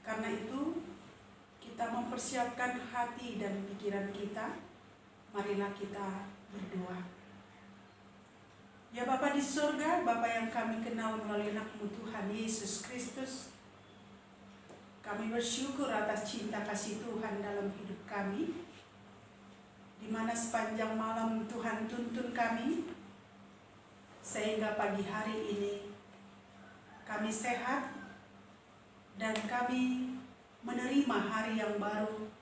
Karena itu, kita mempersiapkan hati dan pikiran kita. Marilah kita berdoa. Ya Bapa di surga, Bapa yang kami kenal melalui anak-Mu Tuhan Yesus Kristus, kami bersyukur atas cinta kasih Tuhan dalam hidup kami, di mana sepanjang malam Tuhan tuntun kami, sehingga pagi hari ini kami sehat dan kami menerima hari yang baru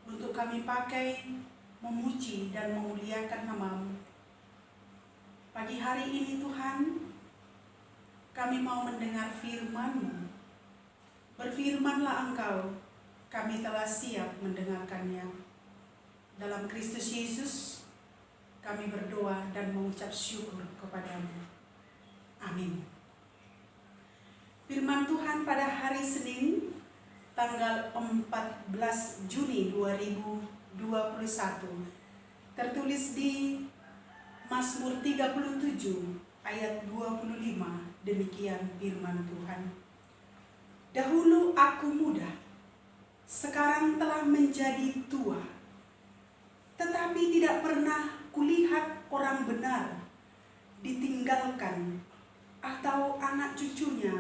untuk kami pakai memuji dan memuliakan nama-Mu. Pagi hari ini Tuhan, kami mau mendengar firman-Mu. Berfirmanlah Engkau, kami telah siap mendengarkannya. Dalam Kristus Yesus, kami berdoa dan mengucap syukur kepada-Mu. Amin. Firman Tuhan pada hari Senin, tanggal 14 Juni 2021, tertulis di Mazmur 37 ayat 25, demikian firman Tuhan. Dahulu aku muda, sekarang telah menjadi tua, tetapi tidak pernah kulihat orang benar ditinggalkan atau anak cucunya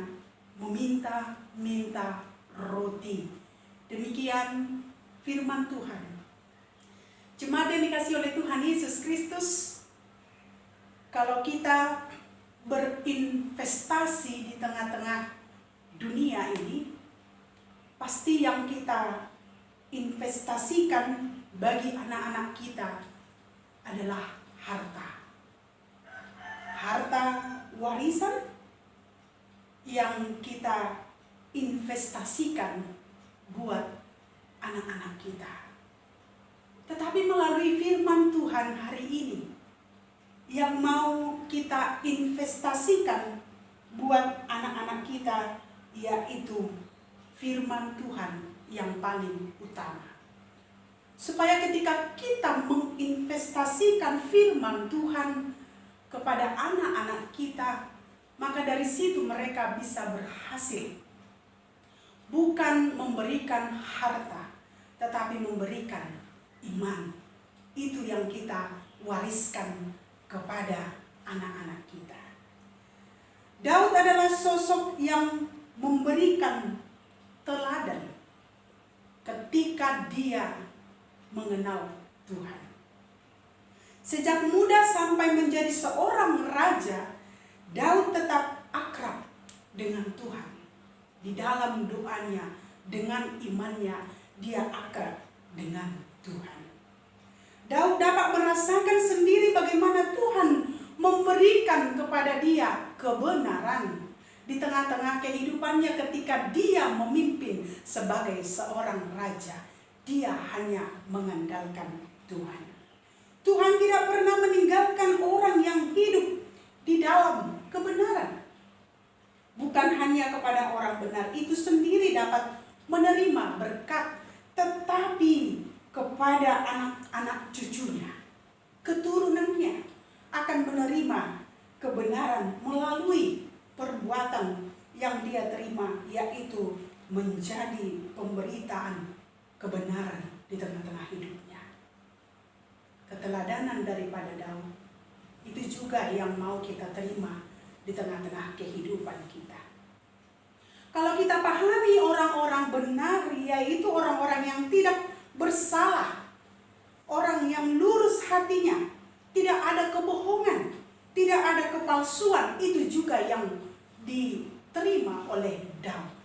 meminta-minta roti. Demikian firman Tuhan. Jemaat yang dikasihi oleh Tuhan Yesus Kristus, kalau kita berinvestasi di tengah-tengah dunia ini, pasti yang kita investasikan bagi anak-anak kita adalah harta. Harta warisan yang kita investasikan buat anak-anak kita. Tetapi melalui firman Tuhan hari ini, yang mau kita investasikan buat anak-anak kita, yaitu firman Tuhan yang paling utama. Supaya ketika kita menginvestasikan firman Tuhan kepada anak-anak kita, maka dari situ mereka bisa berhasil. Bukan memberikan harta, tetapi memberikan iman. Itu yang kita wariskan kepada anak-anak kita. Daud adalah sosok yang memberikan teladan ketika dia mengenal Tuhan. Sejak muda sampai menjadi seorang raja, Daud tetap akrab dengan Tuhan. Di dalam doanya, dengan imannya, dia akrab dengan Tuhan. Daud dapat merasakan sendiri bagaimana Tuhan memberikan kepada dia kebenaran di tengah-tengah kehidupannya ketika dia memimpin sebagai seorang raja. Dia hanya mengandalkan Tuhan. Tuhan tidak pernah meninggalkan orang yang hidup di dalam kebenaran. Bukan hanya kepada orang benar itu sendiri dapat menerima berkat, tetapi kepada anak-anak cucunya, keturunannya akan menerima kebenaran melalui perbuatan yang dia terima, yaitu menjadi pemberitaan kebenaran di tengah-tengah hidupnya. Keteladanan daripada Daud itu juga yang mau kita terima di tengah-tengah kehidupan kita. Kalau kita pahami orang-orang benar, yaitu orang-orang yang tidak bersalah, orang yang lurus hatinya, tidak ada kebohongan, tidak ada kepalsuan, itu juga yang diterima oleh Daud.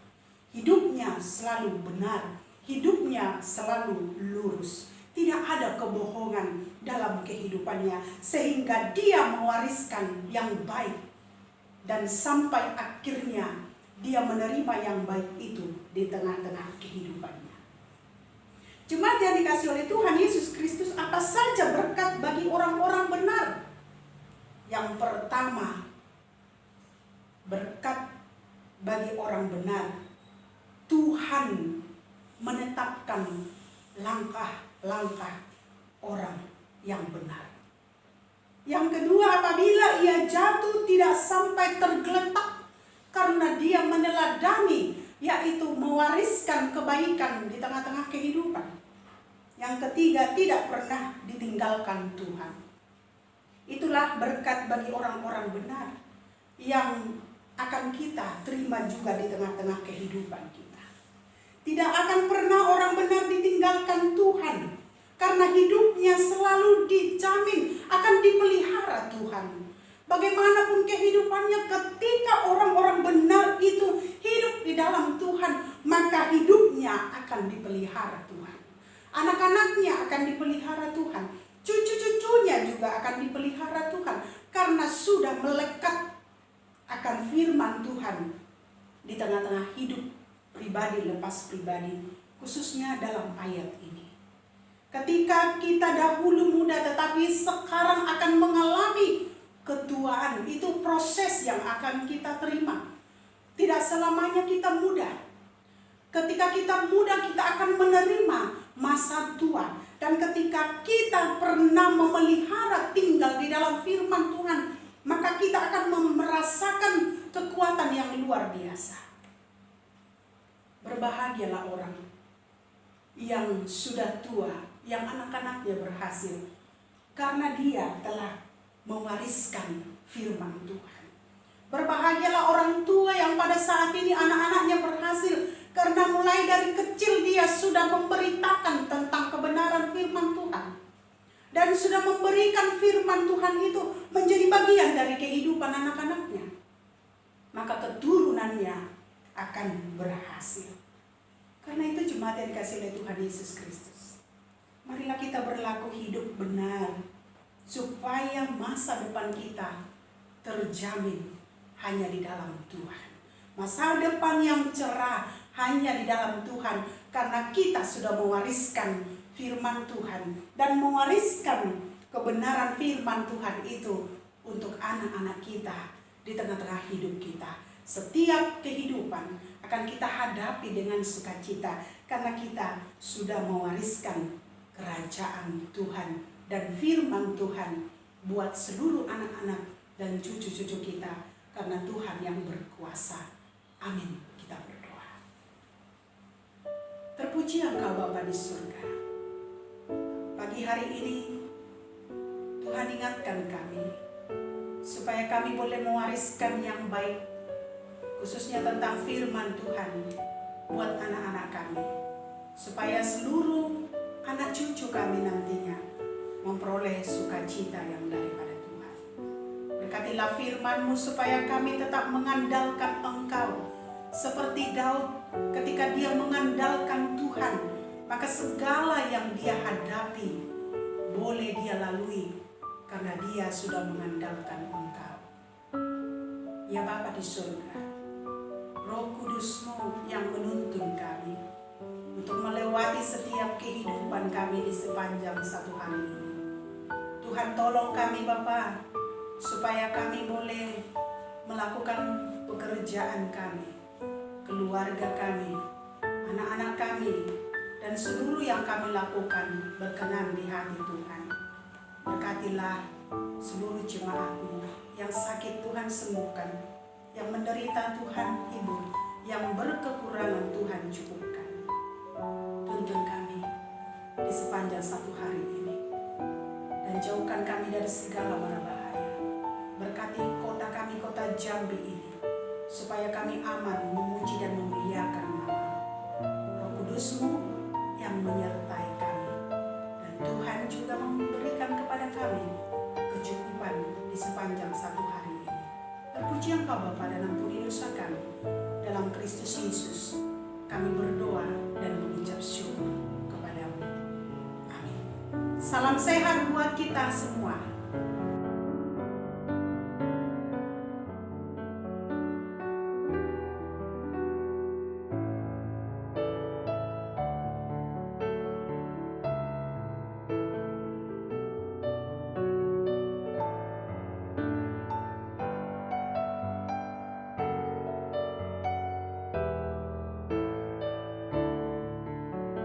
Hidupnya selalu benar, hidupnya selalu lurus, tidak ada kebohongan dalam kehidupannya, sehingga dia mewariskan yang baik, dan sampai akhirnya dia menerima yang baik itu di tengah-tengah kehidupannya. Jemaat yang dikasihi oleh Tuhan Yesus Kristus, apa saja berkat bagi orang-orang benar? Yang pertama, berkat bagi orang benar, Tuhan menetapkan langkah-langkah orang yang benar. Yang kedua, apabila ia jatuh tidak sampai tergeletak karena dia meneladani yaitu mewariskan kebaikan di tengah-tengah kehidupan. Yang ketiga, tidak pernah ditinggalkan Tuhan. Itulah berkat bagi orang-orang benar yang akan kita terima juga di tengah-tengah kehidupan kita. Tidak akan pernah orang benar ditinggalkan Tuhan, karena hidupnya selalu dijamin akan dipelihara Tuhan. Bagaimanapun kehidupannya, ketika orang-orang benar itu hidup di dalam Tuhan, maka hidupnya akan dipelihara Tuhan. Anak-anaknya akan dipelihara Tuhan. Cucu-cucunya juga akan dipelihara Tuhan, karena sudah melekat akan firman Tuhan di tengah-tengah hidup pribadi lepas pribadi, khususnya dalam ayat ini. Ketika kita dahulu muda tetapi sekarang akan mengalami ketuaan, itu proses yang akan kita terima. Tidak selamanya kita muda. Ketika kita muda, kita akan menerima masa tua. Dan ketika kita pernah memelihara tinggal di dalam firman Tuhan, maka kita akan merasakan kekuatan yang luar biasa. Berbahagialah orang yang sudah tua, yang anak-anaknya berhasil, karena dia telah mewariskan firman Tuhan. Berbahagialah orang tua yang pada saat ini anak-anaknya berhasil, karena mulai dari kecil dia sudah memberitakan tentang kebenaran firman Tuhan, dan sudah memberikan firman Tuhan itu menjadi bagian dari kehidupan anak-anaknya. Maka keturunannya akan berhasil. Karena itu jemaat yang dikasihi oleh Tuhan Yesus Kristus, marilah kita berlaku hidup benar, supaya masa depan kita terjamin hanya di dalam Tuhan. Masa depan yang cerah hanya di dalam Tuhan, karena kita sudah mewariskan firman Tuhan dan mewariskan kebenaran firman Tuhan itu untuk anak-anak kita di tengah-tengah hidup kita. Setiap kehidupan akan kita hadapi dengan sukacita, karena kita sudah mewariskan kerajaan Tuhan dan firman Tuhan buat seluruh anak-anak dan cucu-cucu kita, karena Tuhan yang berkuasa. Amin. Kita berdoa. Terpuji Engkau Bapa di surga. Pagi hari ini Tuhan ingatkan kami, supaya kami boleh mewariskan yang baik, khususnya tentang firman Tuhan buat anak-anak kami, supaya seluruh anak cucu kami nantinya memperoleh sukacita yang daripada Tuhan. Berkatilah firman-Mu supaya kami tetap mengandalkan Engkau, seperti Daud ketika dia mengandalkan Tuhan, maka segala yang dia hadapi boleh dia lalui, karena dia sudah mengandalkan Engkau. Ya Bapa di surga, Roh Kudus-Mu yang menuntun kami untuk melewati setiap kehidupan kami di sepanjang satu hari ini. Tuhan, tolong kami Bapa, supaya kami boleh melakukan pekerjaan kami, keluarga kami, anak-anak kami, dan seluruh yang kami lakukan berkenan di hati Tuhan. Berkatilah seluruh jemaat-Mu yang sakit, Tuhan sembuhkan, yang menderita Tuhan hibur, yang berkekurangan Tuhan cukupkan. Tuntun kami di sepanjang satu hari ini, dan jauhkan kami dari segala mara bahaya. Berkati kota kami, kota Jambi ini, supaya kami aman memuji dan memuliakan nama. Roh Kudus-Mu yang menyertai kami, dan Tuhan juga memberikan kepada kami kecukupan di sepanjang satu hari ini. Terpuji Engkau Bapa, dan ampuni dosa kami. Dalam Kristus Yesus kami berdoa dan mengucap syukur kepadamu. Amin. Salam sehat buat kita semua.